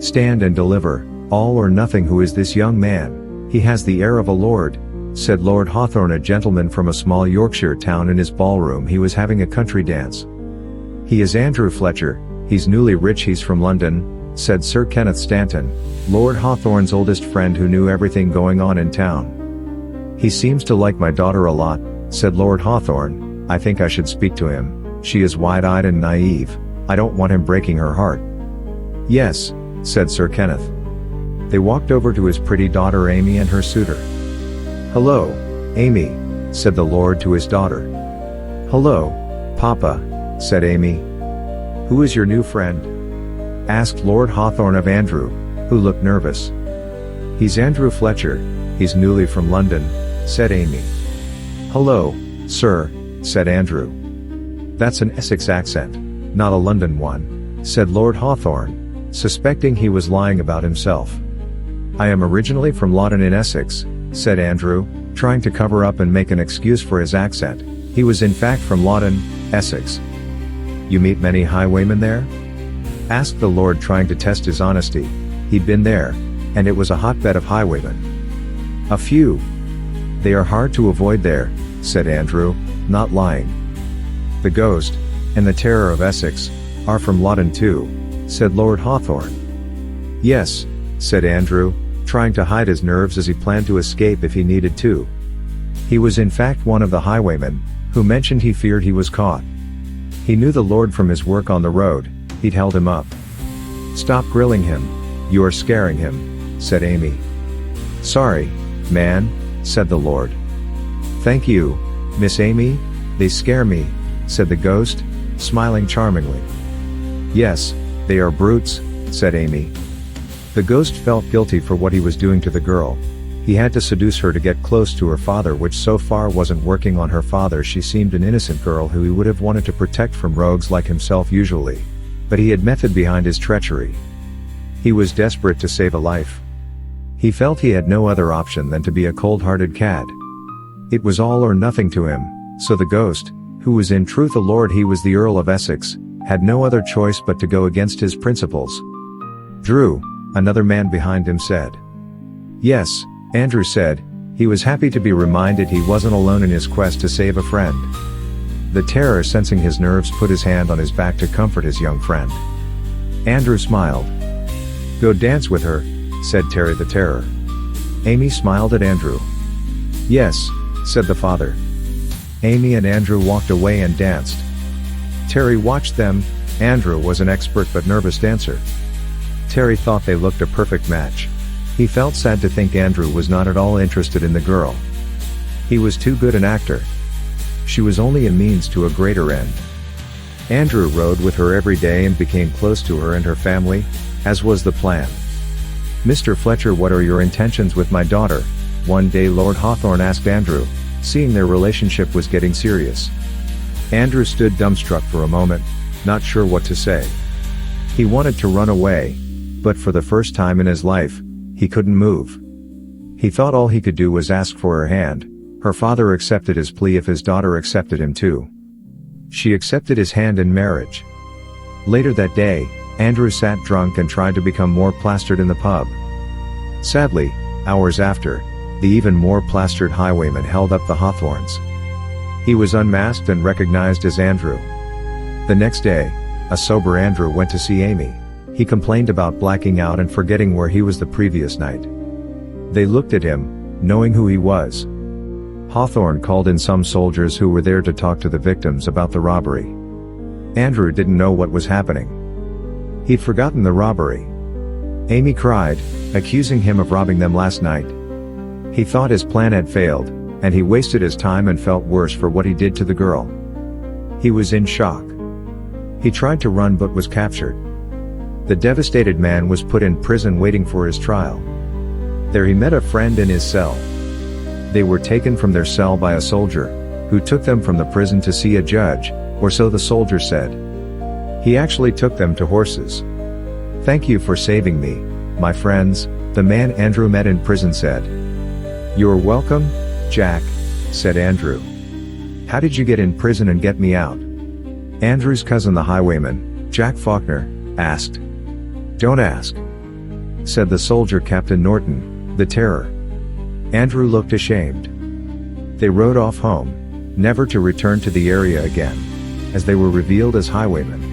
"Stand and deliver, all or nothing. Who is this young man? He has the air of a lord," said Lord Hawthorne, a gentleman from a small Yorkshire town. In his ballroom he was having a country dance. "He is Andrew Fletcher, he's newly rich, he's from London," said Sir Kenneth Stanton, Lord Hawthorne's oldest friend who knew everything going on in town. "He seems to like my daughter a lot," said Lord Hawthorne. "I think I should speak to him. She is wide-eyed and naive. I don't want him breaking her heart." "Yes," said Sir Kenneth. They walked over to his pretty daughter Amy and her suitor. "Hello, Amy," said the Lord to his daughter. "Hello, Papa," said Amy. "Who is your new friend?" asked Lord Hawthorne of Andrew, who looked nervous. "He's Andrew Fletcher, he's newly from London," said Amy. "Hello, sir," said Andrew. "That's an Essex accent, not a London one," said Lord Hawthorne, suspecting he was lying about himself. "I am originally from Loddon in Essex," said Andrew, trying to cover up and make an excuse for his accent. He was in fact from Loddon, Essex. "You meet many highwaymen there?" asked the Lord, trying to test his honesty. He'd been there, and it was a hotbed of highwaymen. "A few. They are hard to avoid there," said Andrew, not lying. "The Ghost, and the Terror of Essex, are from Loddon too," said Lord Hawthorne. "Yes," said Andrew, trying to hide his nerves as he planned to escape if he needed to. He was in fact one of the highwaymen, who mentioned he feared he was caught. He knew the Lord from his work on the road. He'd held him up. "Stop grilling him. You are scaring him," said Amy. "Sorry, man," said the Lord. "Thank you, Miss Amy, they scare me," said the Ghost, smiling charmingly. "Yes, they are brutes," said Amy. The Ghost felt guilty for what he was doing to the girl. He had to seduce her to get close to her father, which so far wasn't working on her father. She seemed an innocent girl who he would have wanted to protect from rogues like himself usually. But he had method behind his treachery. He was desperate to save a life. He felt he had no other option than to be a cold-hearted cad. It was all or nothing to him, so the Ghost, who was in truth a lord, he was the Earl of Essex, had no other choice but to go against his principles. "Drew," another man behind him said. "Yes," Andrew said. He was happy to be reminded he wasn't alone in his quest to save a friend. The Terror, sensing his nerves, put his hand on his back to comfort his young friend. Andrew smiled. "Go dance with her," said Terry the Terror. Amy smiled at Andrew. "Yes," said the father. Amy and Andrew walked away and danced. Terry watched them. Andrew was an expert but nervous dancer. Terry thought they looked a perfect match. He felt sad to think Andrew was not at all interested in the girl. He was too good an actor. She was only a means to a greater end. Andrew rode with her every day and became close to her and her family, as was the plan. "Mr. Fletcher, what are your intentions with my daughter?" one day Lord Hawthorne asked Andrew, seeing their relationship was getting serious. Andrew stood dumbstruck for a moment, not sure what to say. He wanted to run away, but for the first time in his life, he couldn't move. He thought all he could do was ask for her hand. Her father accepted his plea if his daughter accepted him too. She accepted his hand in marriage. Later that day, Andrew sat drunk and tried to become more plastered in the pub. Sadly, hours after, the even more plastered highwayman held up the Hawthorns. He was unmasked and recognized as Andrew. The next day, a sober Andrew went to see Amy. He complained about blacking out and forgetting where he was the previous night. They looked at him, knowing who he was. Hawthorne called in some soldiers who were there to talk to the victims about the robbery. Andrew didn't know what was happening. He'd forgotten the robbery. Amy cried, accusing him of robbing them last night. He thought his plan had failed, and he wasted his time and felt worse for what he did to the girl. He was in shock. He tried to run but was captured. The devastated man was put in prison waiting for his trial. There he met a friend in his cell. They were taken from their cell by a soldier, who took them from the prison to see a judge, or so the soldier said. He actually took them to horses. "Thank you for saving me, my friends," the man Andrew met in prison said. "You're welcome, Jack," said Andrew. "How did you get in prison and get me out?" Andrew's cousin, the highwayman, Jack Faulkner, asked. "Don't ask. said the soldier Captain Norton, the terror. Andrew looked ashamed. They rode off home, never to return to the area again, as they were revealed as highwaymen.